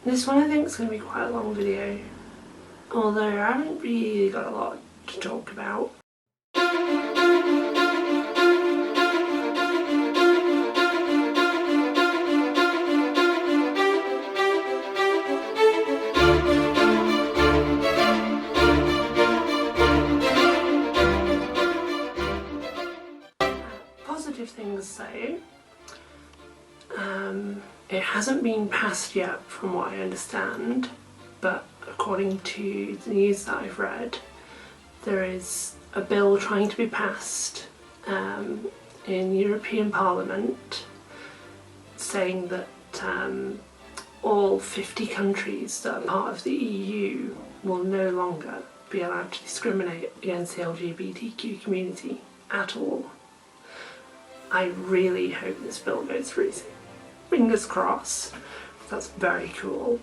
This one I think is going to be quite a long video, although I haven't really got a lot to talk about. Positive things though. It hasn't been passed yet from what I understand, but according to the news that I've read, there is a bill trying to be passed in European Parliament saying that all 50 countries that are part of the EU will no longer be allowed to discriminate against the LGBTQ community at all. I really hope this bill goes through. Fingers crossed. That's very cool.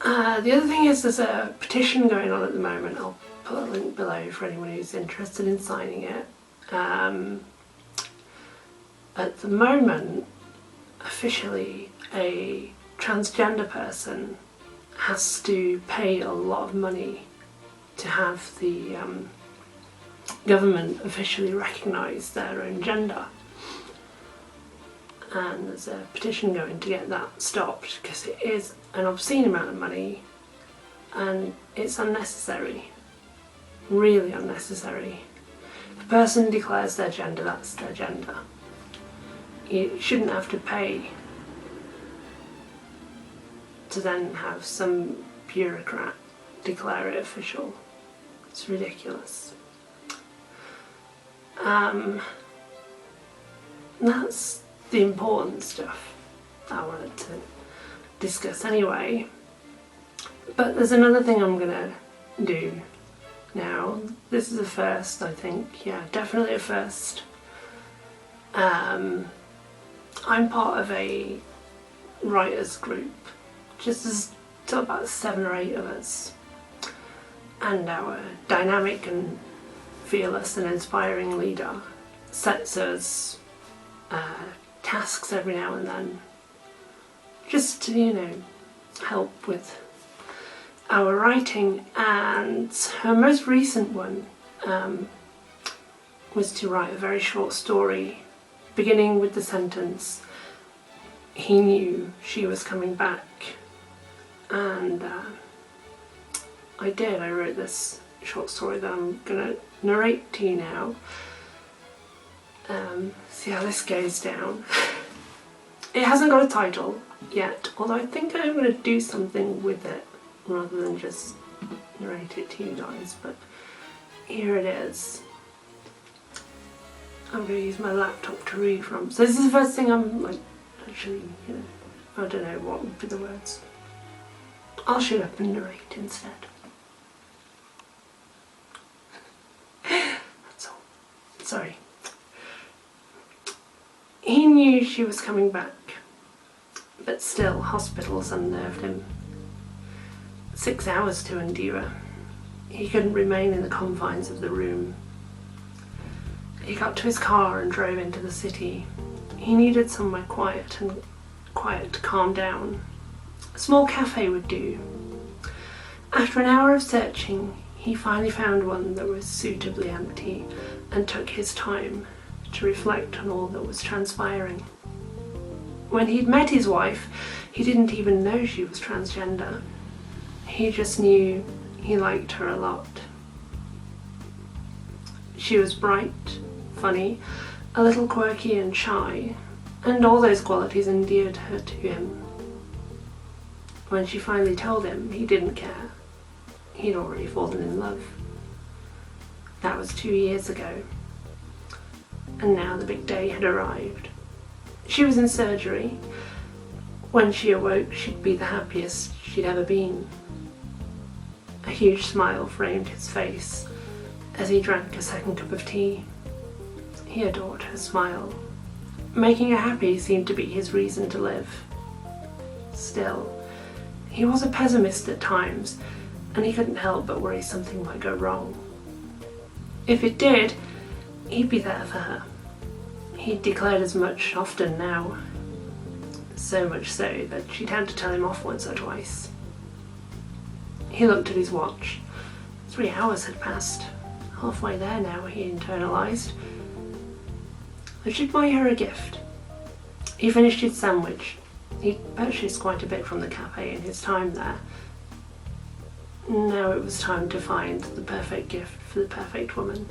The other thing is there's a petition going on at the moment. I'll put a link below for anyone who's interested in signing it. At the moment, officially, a transgender person has to pay a lot of money to have the government officially recognise their own gender. And there's a petition going to get that stopped because it is an obscene amount of money and it's unnecessary, really unnecessary. If a person declares their gender, that's their gender. You shouldn't have to pay to then have some bureaucrat declare it official. It's ridiculous. That's the important stuff that I wanted to discuss anyway. But there's another thing I'm gonna do now. This is a first, I think. Yeah, definitely a first. I'm part of a writers group, just as about 7 or 8 of us, and our dynamic and fearless and inspiring leader sets us tasks every now and then, just to, you know, help with our writing. And her most recent one was to write a very short story beginning with the sentence, "He knew she was coming back." And I did. I wrote this short story that I'm gonna narrate to you now. See how this goes down. It hasn't got a title yet, although I think I'm going to do something with it rather than just narrate it to you guys, but here it is. I'm going to use my laptop to read from. So this is the first thing I'm like, actually, you know, I don't know what would be the words. I'll shut up and narrate instead. That's all. Sorry. He knew she was coming back, but still hospitals unnerved him. 6 hours to endure. He couldn't remain in the confines of the room. He got to his car and drove into the city. He needed somewhere quiet to calm down. A small cafe would do. After an hour of searching, he finally found one that was suitably empty and took his time to reflect on all that was transpiring. When he'd met his wife, he didn't even know she was transgender. He just knew he liked her a lot. She was bright, funny, a little quirky and shy, and all those qualities endeared her to him. When she finally told him, he didn't care. He'd already fallen in love. That was 2 years ago. And now the big day had arrived. She was in surgery. When she awoke, she'd be the happiest she'd ever been. A huge smile framed his face as he drank a second cup of tea. He adored her smile. Making her happy seemed to be his reason to live. Still, he was a pessimist at times, and he couldn't help but worry something might go wrong. If it did, he'd be there for her. He'd declared as much often now. so much so that she'd had to tell him off once or twice. He looked at his watch. 3 hours had passed. Halfway there now, he internalised. But she'd buy her a gift. He finished his sandwich. He'd purchased quite a bit from the cafe in his time there. Now it was time to find the perfect gift for the perfect woman.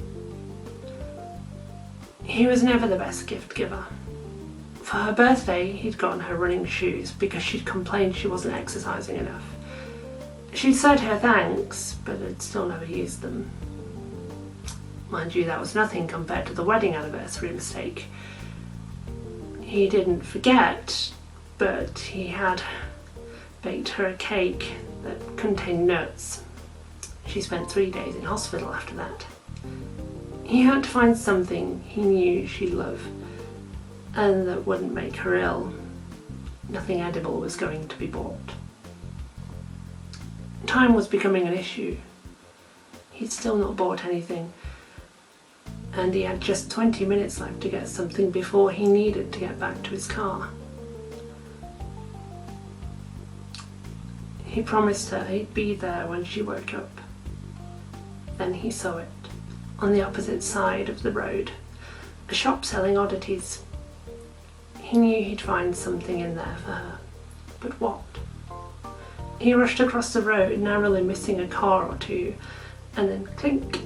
He was never the best gift giver. For her birthday, he'd gotten her running shoes because she'd complained she wasn't exercising enough. She'd said her thanks, but had still never used them. Mind you, that was nothing compared to the wedding anniversary mistake. He didn't forget, but he had baked her a cake that contained nuts. She spent 3 days in hospital after that. He had to find something he knew she'd love and that wouldn't make her ill. Nothing edible was going to be bought. Time was becoming an issue. He'd still not bought anything, and he had just 20 minutes left to get something before he needed to get back to his car. He promised her he'd be there when she woke up. Then he saw it, on the opposite side of the road, a shop selling oddities. He knew he'd find something in there for her, but what? He rushed across the road, narrowly missing a car or two, and then clink!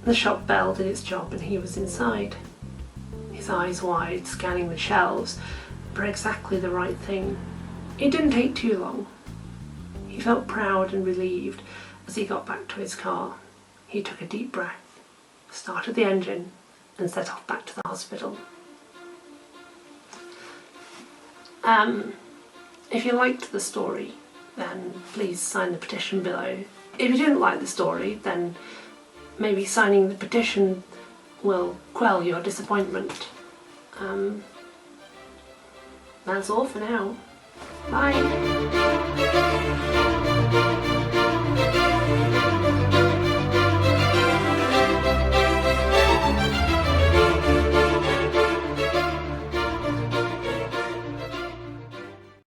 The shop bell did its job and he was inside. His eyes wide, scanning the shelves for exactly the right thing. It didn't take too long. He felt proud and relieved as he got back to his car. He took a deep breath, started the engine, and set off back to the hospital. If you liked the story, then please sign the petition below. If you didn't like the story, then maybe signing the petition will quell your disappointment. That's all for now. Bye!